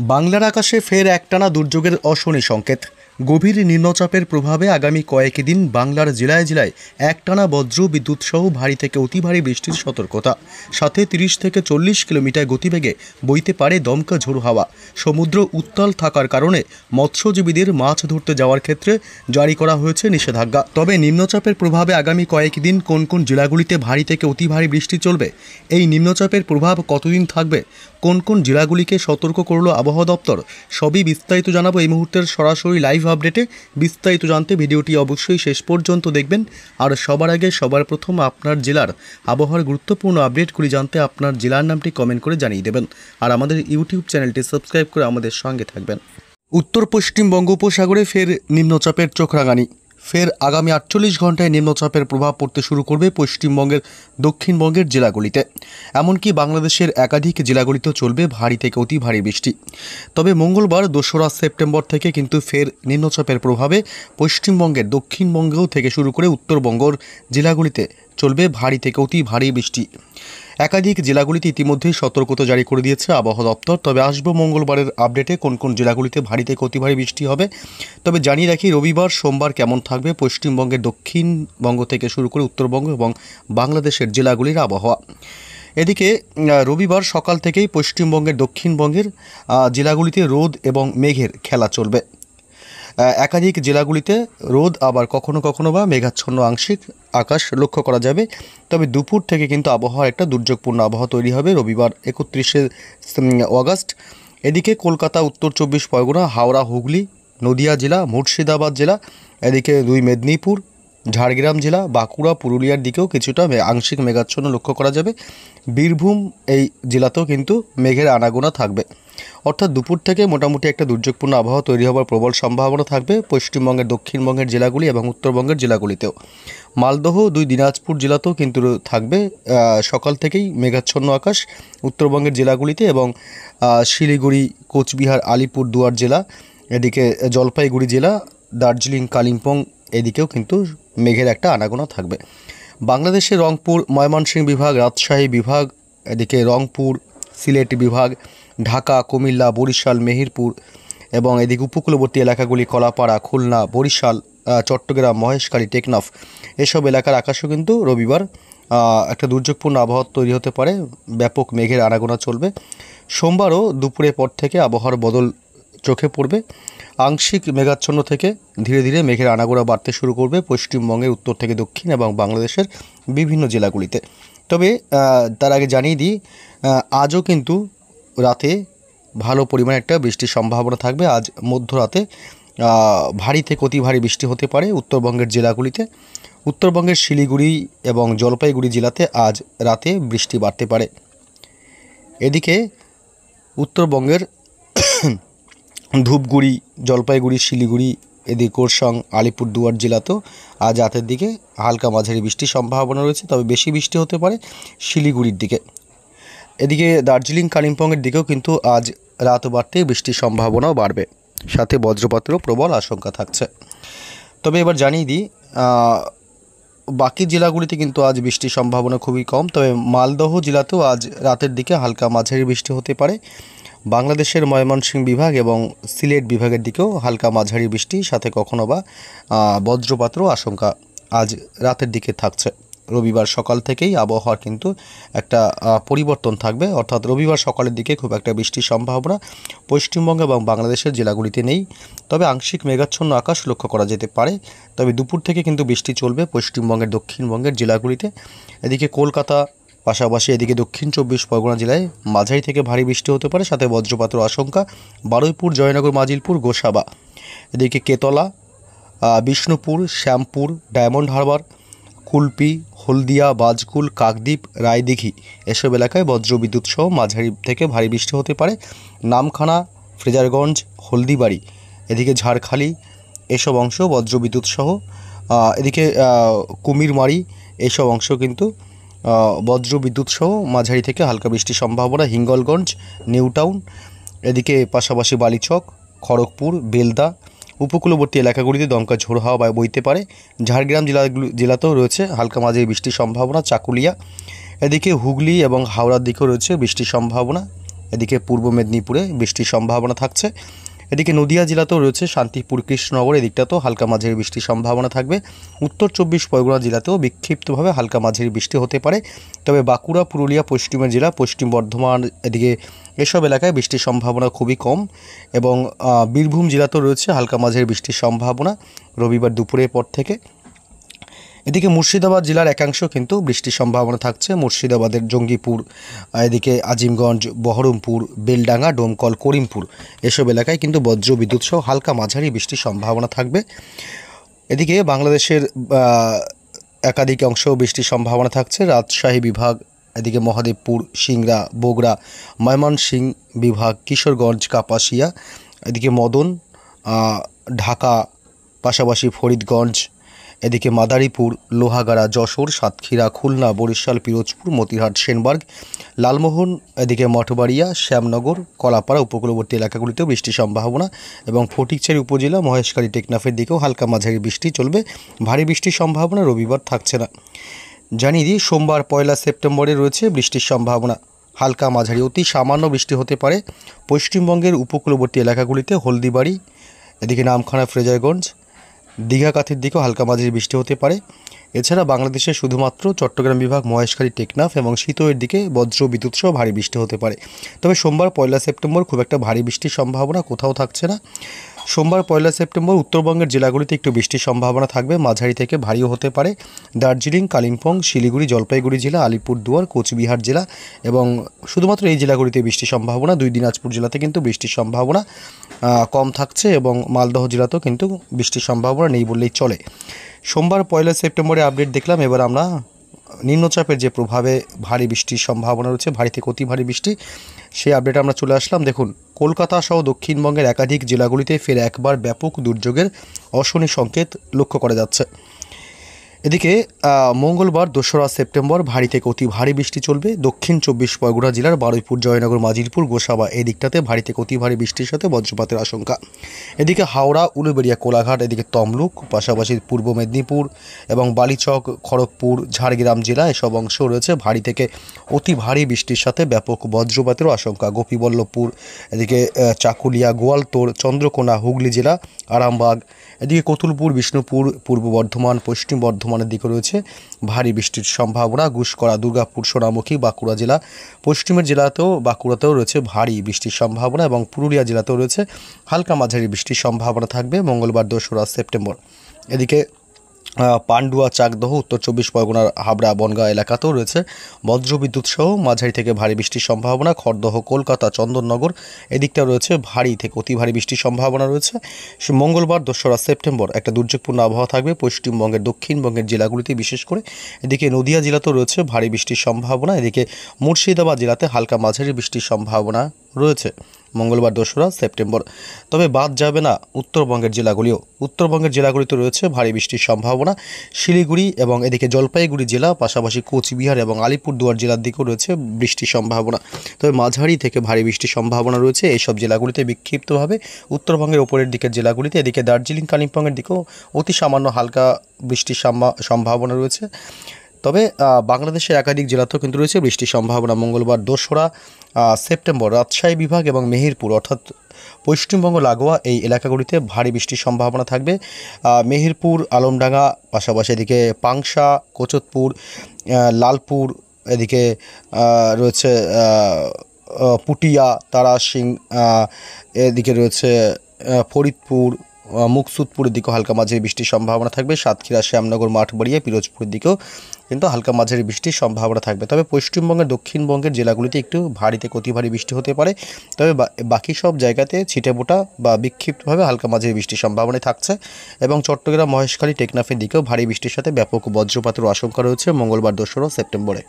বাংলার আকাশে ফের একটানা দুর্যোগের অশনি সংকেত। গভীর নিম্নচাপের প্রভাবে আগামী কয়েকদিন বাংলার জেলায় জেলায় একটানা বজ্র বিদ্যুৎ সহ ভারী থেকে অতি ভারী বৃষ্টির সতর্কতা। সাথে 30 থেকে 40 কিলোমিটার গতিবেগে বইতে পারে দমকা ঝোড়ো হাওয়া। সমুদ্র উত্তাল থাকার কারণে মৎস্যজীবীদের মাছ ধরতে যাওয়ার ক্ষেত্রে জারি করা হয়েছে নিষেধাজ্ঞা। তবে নিম্নচাপের প্রভাবে আগামী কয়েকদিন কোন কোন জেলাগুলিতে ভারী থেকে অতি ভারী বৃষ্টি চলবে, এই নিম্নচাপের প্রভাব কতদিন থাকবে, কোন কোন জেলাগুলিকে সতর্ক করল আবহাওয়া দপ্তর, সবই বিস্তারিত জানাবো এই মুহূর্তের সরাসরি লাইভ আপডেটে। বিস্তারিত জানতে ভিডিওটি অবশ্যই শেষ পর্যন্ত দেখবেন। আর সবার আগে সবার প্রথম আপনার জেলার আবহাওয়ার গুরুত্বপূর্ণ আপডেটগুলি জানতে আপনার জেলার নামটি কমেন্ট করে জানিয়ে দেবেন। আর আমাদের ইউটিউব চ্যানেলটি সাবস্ক্রাইব করে আমাদের সঙ্গে থাকবেন। উত্তর পশ্চিম বঙ্গোপসাগরে ফের নিম্নচাপের চোখরাঙানি। ফের আগামী 48 ঘন্টায় নিম্নচাপের প্রভাব পড়তে শুরু করবে পশ্চিমবঙ্গের দক্ষিণবঙ্গের জেলাগুলিতে। এমনকি বাংলাদেশের একাধিক জেলাগুলিতেও চলবে ভারী থেকে অতি ভারী বৃষ্টি। তবে মঙ্গলবার 2রা সেপ্টেম্বর থেকে কিন্তু ফের নিম্নচাপের প্রভাবে পশ্চিমবঙ্গের দক্ষিণবঙ্গেও থেকে শুরু করে উত্তরবঙ্গের জেলাগুলিতে চলবে ভারী থেকে অতি ভারী বৃষ্টি। একাধিক জেলাগুলিতে ইতিমধ্যেই সতর্কতা জারি করে দিয়েছে আবহাওয়া দপ্তর। তবে আসবো মঙ্গলবারের আপডেটে কোন কোন জেলাগুলিতে ভারী থেকে অতি ভারী বৃষ্টি হবে। তবে জানিয়ে রাখি, রবিবার সোমবার কেমন থাকবে পশ্চিমবঙ্গের দক্ষিণবঙ্গ থেকে শুরু করে উত্তরবঙ্গ এবং বাংলাদেশের জেলাগুলির আবহাওয়া। এদিকে রবিবার সকাল থেকেই পশ্চিমবঙ্গের দক্ষিণবঙ্গের জেলাগুলিতে রোদ এবং মেঘের খেলা চলবে। একাধিক জেলাগুলিতে রোদ, আবার কখনো কখনো বা মেঘাচ্ছন্ন আংশিক আকাশ লক্ষ্য করা যাবে। তবে দুপুর থেকে কিন্তু আবহাওয়া একটা দুর্যোগপূর্ণ আবহাওয়া তৈরি হবে রবিবার 31শে অগাস্ট। এদিকে কলকাতা, উত্তর 24 পরগনা, হাওড়া, হুগলি, নদিয়া জেলা, মুর্শিদাবাদ জেলা, এদিকে 2 মেদিনীপুর, ঝাড়গ্রাম জেলা, বাঁকুড়া, পুরুলিয়ার দিকেও কিছুটা আংশিক মেঘাচ্ছন্ন লক্ষ্য করা যাবে। বীরভূম এই জেলাতেও কিন্তু মেঘের আনাগোনা থাকবে। অর্থাৎ দুপুর থেকে মোটামুটি একটা দুর্যোগপূর্ণ আবহাওয়া তৈরি হওয়ার প্রবল সম্ভাবনা থাকবে পশ্চিমবঙ্গের দক্ষিণবঙ্গের জেলাগুলি এবং উত্তরবঙ্গের জেলাগুলিতেও। মালদহ, 2 দিনাজপুর জেলাতেও কিন্তু থাকবে সকাল থেকেই মেঘাচ্ছন্ন আকাশ উত্তরবঙ্গের জেলাগুলিতে, এবং শিলিগুড়ি, কোচবিহার, আলিপুরদুয়ার জেলা, এদিকে জলপাইগুড়ি জেলা, দার্জিলিং, কালিম্পং এদিকেও কিন্তু মেঘের একটা আনাগোনা থাকবে। বাংলাদেশের রংপুর, ময়মনসিংহ বিভাগ, রাজশাহী বিভাগ, এদিকে রংপুর, সিলেট বিভাগ, ঢাকা, কুমিল্লা, বরিশাল, মেহেরপুর এবং এদিকে উপকূলবর্তী এলাকাগুলি কলাপাড়া, খুলনা, বরিশাল, চট্টগ্রাম, মহেশখালী, টেকনাফ এসব এলাকার আকাশও কিন্তু রবিবার একটা দুর্যোগপূর্ণ আবহাওয়া তৈরি হতে পারে। ব্যাপক মেঘের আনাগোনা চলবে। সোমবারও দুপুরের পর থেকে আবহাওয়ার বদল চোখে পড়বে। আংশিক মেঘাচ্ছন্ন থেকে ধীরে ধীরে মেঘের আনাগোনা বাড়তে শুরু করবে পশ্চিমবঙ্গের উত্তর থেকে দক্ষিণ এবং বাংলাদেশের বিভিন্ন জেলাগুলিতে। তবে তার আগে জানিয়ে দিই, আজও কিন্তু রাতে ভালো পরিমাণে একটা বৃষ্টির সম্ভাবনা থাকবে। আজ মধ্যরাতে ভারী থেকে অতি ভারী বৃষ্টি হতে পারে উত্তরবঙ্গের জেলাগুলিতে। উত্তরবঙ্গের শিলিগুড়ি এবং জলপাইগুড়ি জেলাতে আজ রাতে বৃষ্টি বাড়তে পারে। এদিকে উত্তরবঙ্গের ধূপগুড়ি, জলপাইগুড়ি, শিলিগুড়ি, এদিকে কোরসং, আলিপুরদুয়ার জেলাতেও আজ রাতের দিকে হালকা মাঝারি বৃষ্টির সম্ভাবনা রয়েছে। তবে বেশি বৃষ্টি হতে পারে শিলিগুড়ির দিকে। এদিকে দার্জিলিং, কালিম্পংয়ের দিকেও কিন্তু আজ রাত বাড়তেই বৃষ্টির সম্ভাবনাও বাড়বে, সাথে বজ্রপাতেরও প্রবল আশঙ্কা থাকছে। তবে এবার জানিয়ে দিই, বাকি জেলাগুলিতে কিন্তু আজ বৃষ্টির সম্ভাবনা খুবই কম। তবে মালদহ জেলাতেও আজ রাতের দিকে হালকা মাঝারি বৃষ্টি হতে পারে। বাংলাদেশের ময়মনসিংহ বিভাগ এবং সিলেট বিভাগের দিকেও হালকা মাঝারি বৃষ্টি, সাথে কখনো বা বজ্রপাতেরও আশঙ্কা আজ রাতের দিকে থাকছে। রবিবার সকাল থেকেই আবহাওয়ার কিন্তু একটা পরিবর্তন থাকবে। অর্থাৎ রবিবার সকালের দিকে খুব একটা বৃষ্টির সম্ভাবনা পশ্চিমবঙ্গ এবং বাংলাদেশের জেলাগুলিতে নেই। তবে আংশিক মেঘাচ্ছন্ন আকাশ লক্ষ্য করা যেতে পারে। তবে দুপুর থেকে কিন্তু বৃষ্টি চলবে পশ্চিমবঙ্গের দক্ষিণবঙ্গের জেলাগুলিতে। এদিকে কলকাতা, পাশাপাশি এদিকে দক্ষিণ 24 পরগনা জেলায় মাঝারি থেকে ভারী বৃষ্টি হতে পারে, সাথে বজ্রপাতের আশঙ্কা। বারুইপুর, জয়নগর, মাজিলপুর, গোসাবা, এদিকে কেতলা, বিষ্ণুপুর, শ্যামপুর, ডায়মন্ড হারবার, কুলপি, হলদিয়া, বাজকুল, কাকদ্বীপ, রায়দিঘি এসব এলাকায় বজ্রবিদ্যুৎ সহ মাঝারি থেকে ভারী বৃষ্টি হতে পারে। নামখানা, ফ্রেজারগঞ্জ, হলদিবাড়ি, এদিকে ঝাড়খালি এসব অংশ বজ্রবিদ্যুৎ সহ, এদিকে কুমিরমারি এইসব অংশ কিন্তু বজ্রবিদ্যুৎ সহ মাঝারি থেকে হালকা বৃষ্টির সম্ভাবনা। হিঙ্গলগঞ্জ, নিউটাউন, এদিকে পাশাপাশি বালিচক, খড়গপুর, বেলদা উপকূলবর্তী এলাকাগুলিতে দমকা ঝোড়ো হাওয়া বইতে পারে। ঝাড়গ্রাম জেলাতেও রয়েছে হালকা মাঝারি বৃষ্টির সম্ভাবনা। চাকুলিয়া, এদিকে হুগলি এবং হাওড়ার দিকেও রয়েছে বৃষ্টির সম্ভাবনা। এদিকে পূর্ব মেদিনীপুরে বৃষ্টির সম্ভাবনা থাকছে। এদিকে নদিয়া জেলাতেও রয়েছে শান্তিপুর, কৃষ্ণনগর, এদিকটাতেও হালকা মাঝারি বৃষ্টির সম্ভাবনা থাকবে। উত্তর 24 পরগনা জেলাতেও বিক্ষিপ্তভাবে হালকা মাঝারি বৃষ্টি হতে পারে। তবে বাঁকুড়া, পুরুলিয়া, পশ্চিমের জেলা, পশ্চিম বর্ধমান, এদিকে এসব এলাকায় বৃষ্টির সম্ভাবনা খুবই কম। এবং বীরভূম জেলাতেও রয়েছে হালকা মাঝারি বৃষ্টির সম্ভাবনা রবিবার দুপুরের পর থেকে। এদিকে মুর্শিদাবাদ জেলার একাংশ কিন্তু বৃষ্টির সম্ভাবনা থাকছে। মুর্শিদাবাদের জঙ্গিপুর, এদিকে আজিমগঞ্জ, বহরমপুর, বেলডাঙ্গা, ডোমকল, করিমপুর এসব এলাকায় কিন্তু বজ্র বিদ্যুৎ সহ হালকা মাঝারি বৃষ্টির সম্ভাবনা থাকবে। এদিকে বাংলাদেশের একাধিক অংশেও বৃষ্টির সম্ভাবনা থাকছে। রাজশাহী বিভাগ, এদিকে মহাদেবপুর, সিংড়া, বগুড়া, ময়মনসিংহ বিভাগ, কিশোরগঞ্জ, কাপাসিয়া, এদিকে মদন, ঢাকা, পাশাপাশি ফরিদগঞ্জ, এদিকে মাদারীপুর, লোহাগাড়া, যশোর, সাতক্ষীরা, খুলনা, বরিশাল, পিরোজপুর, মতিরহাট, সেনবার্গ, লালমোহন, এদিকে মঠবাড়িয়া, শ্যামনগর, কলাপাড়া উপকূলবর্তী এলাকাগুলিতেও বৃষ্টির সম্ভাবনা। এবং ফটিকছড়ি উপজেলা, মহেশখালী, টেকনাফের দিকেও হালকা মাঝারি বৃষ্টি চলবে। ভারী বৃষ্টির সম্ভাবনা রবিবার থাকছে না। জানিয়ে দিই, সোমবার 1 সেপ্টেম্বরে রয়েছে বৃষ্টির সম্ভাবনা। হালকা মাঝারি অতি সামান্য বৃষ্টি হতে পারে পশ্চিমবঙ্গের উপকূলবর্তী এলাকাগুলিতে। হলদিবাড়ি, এদিকে নামখানা, ফ্রেজারগঞ্জ, দীঘাকাথির দিকেও হালকা মাঝারি বৃষ্টি হতে পারে। এছাড়া বাংলাদেশে শুধুমাত্র চট্টগ্রাম বিভাগ, মহেশখালী, টেকনাফ এবং শীতলক্ষ্যার দিকে বজ্র বিদ্যুৎ সহ ভারী বৃষ্টি হতে পারে। তবে সোমবার 1 সেপ্টেম্বর খুব একটা ভারী বৃষ্টির সম্ভাবনা কোথাও থাকছে না। সোমবার 1 সেপ্টেম্বর উত্তরবঙ্গের জেলাগুলিতে একটু বৃষ্টির সম্ভাবনা থাকবে, মাঝারি থেকে ভারীও হতে পারে। দার্জিলিং, কালিম্পং, শিলিগুড়ি, জলপাইগুড়ি জেলা, আলিপুরদুয়ার, কোচবিহার জেলা এবং শুধুমাত্র এই জেলাগুলিতে বৃষ্টির সম্ভাবনা। 2 দিনাজপুর জেলাতে কিন্তু বৃষ্টির সম্ভাবনা কম থাকছে এবং মালদহ জেলাতেও কিন্তু বৃষ্টির সম্ভাবনা নেই বললেই চলে। সোমবার 1 সেপ্টেম্বরে আপডেট দেখলাম। এবার আমরা নিম্নচাপের যে প্রভাবে ভারী বৃষ্টির সম্ভাবনা রয়েছে, ভারী থেকে অতি ভারী বৃষ্টি, সেই আপডেটে আমরা চলে আসলাম। দেখুন, কলকাতা সহ দক্ষিণবঙ্গের একাধিক জেলাগুলিতে ফের একবার ব্যাপক দুর্যোগের অশনি সংকেত লক্ষ্য করা যাচ্ছে। এদিকে মঙ্গলবার 2 সেপ্টেম্বর ভারী থেকে অতি ভারী বৃষ্টি চলবে। দক্ষিণ 24 পরগনা জেলার বারুইপুর, জয়নগর, মাজিরপুর, গোসাবা এই দিকটাতে ভারী থেকে অতি ভারী বৃষ্টির সাথে বজ্রপাতের আশঙ্কা। এদিকে হাওড়া, উলুবেড়িয়া, কোলাঘাট, এদিকে তমলুক, পাশাপাশি পূর্ব মেদিনীপুর এবং বালিচক, খড়গপুর, ঝাড়গ্রাম জেলা এসব অংশ রয়েছে ভারী থেকে অতি ভারী বৃষ্টির সাথে ব্যাপক বজ্রপাতেরও আশঙ্কা। গোপীবল্লভপুর, এদিকে চাকুলিয়া, গোয়ালতোড়, চন্দ্রকোনা, হুগলি জেলা, আরামবাগ, এদিকে কতুলপুর, বিষ্ণুপুর, পূর্ব বর্ধমান, পশ্চিম বর্ধমানের দিকে রয়েছে ভারী বৃষ্টির সম্ভাবনা। ঘুষকরা, দুর্গাপুর, সোনামুখী, বাঁকুড়া জেলা, পশ্চিমের জেলাতেও বাঁকুড়াতেও রয়েছে ভারী বৃষ্টির সম্ভাবনা এবং পুরুলিয়া জেলাতেও রয়েছে হালকা মাঝারি বৃষ্টির সম্ভাবনা থাকবে মঙ্গলবার 2 সেপ্টেম্বর। এদিকে পান্ডুয়া, চাকদহ, উত্তর 24 পরগনার হাবড়া, বনগাঁ এলাকাতেও রয়েছে বজ্রবিদ্যুৎ সহ মাঝারি থেকে ভারী বৃষ্টির সম্ভাবনা। খড়দহ, কলকাতা, চন্দননগর এদিকটা রয়েছে ভারী থেকে অতি ভারী বৃষ্টির সম্ভাবনা রয়েছে। মঙ্গলবার 2 সেপ্টেম্বর একটা দুর্যোগপূর্ণ আবহাওয়া থাকবে পশ্চিমবঙ্গের দক্ষিণবঙ্গের জেলাগুলিতে, বিশেষ করে এদিকে নদিয়া জেলাতেও রয়েছে ভারী বৃষ্টির সম্ভাবনা। এদিকে মুর্শিদাবাদ জেলাতে হালকা মাঝারি বৃষ্টির সম্ভাবনা রয়েছে মঙ্গলবার 2 সেপ্টেম্বর। তবে বাদ যাবে না উত্তরবঙ্গের জেলাগুলিও। উত্তরবঙ্গের জেলাগুলিতে রয়েছে ভারী বৃষ্টির সম্ভাবনা। শিলিগুড়ি এবং এদিকে জলপাইগুড়ি জেলা, পাশাপাশি কোচবিহার এবং আলিপুরদুয়ার জেলার দিকেও রয়েছে বৃষ্টির সম্ভাবনা। তবে মাঝারি থেকে ভারী বৃষ্টির সম্ভাবনা রয়েছে এইসব জেলাগুলিতে বিক্ষিপ্তভাবে। উত্তরবঙ্গের ওপরের দিকের জেলাগুলিতে, এদিকে দার্জিলিং, কালিম্পংয়ের দিকেও অতি সামান্য হালকা বৃষ্টির সম্ভাবনা রয়েছে। তবে বাংলাদেশের একাধিক জেলাতেও কিন্তু রয়েছে বৃষ্টির সম্ভাবনা। মঙ্গলবার 2 সেপ্টেম্বর রাজশাহী বিভাগ এবং মেহেরপুর অর্থাৎ পশ্চিমবঙ্গ লাগোয়া এই এলাকাগুলিতে ভারী বৃষ্টির সম্ভাবনা থাকবে। মেহেরপুর, আলমডাঙ্গা, পাশাপাশি এদিকে পাংশা, কোচতপুর, লালপুর, এদিকে রয়েছে পুটিয়া, তারাসিং, এদিকে রয়েছে ফরিদপুর, মুকসুদপুরের দিকেও হালকা মাঝারি বৃষ্টির সম্ভাবনা থাকবে। সাতক্ষীরা, শ্যামনগর, মাঠবাড়িয়া, পিরোজপুরের দিকেও কিন্তু হালকা মাঝারি বৃষ্টির সম্ভাবনা থাকবে। তবে পশ্চিমবঙ্গের দক্ষিণবঙ্গের জেলাগুলিতে একটু ভারী থেকে অতি ভারী বৃষ্টি হতে পারে। তবে বাকি সব জায়গাতে ছিটেফোঁটা বা বিক্ষিপ্তভাবে হালকা মাঝারি বৃষ্টির সম্ভাবনা থাকছে। এবং চট্টগ্রাম, মহেশখালী, টেকনাফের দিকেও ভারী বৃষ্টির সাথে ব্যাপক বজ্রপাতের আশঙ্কা রয়েছে মঙ্গলবার 2 সেপ্টেম্বরে।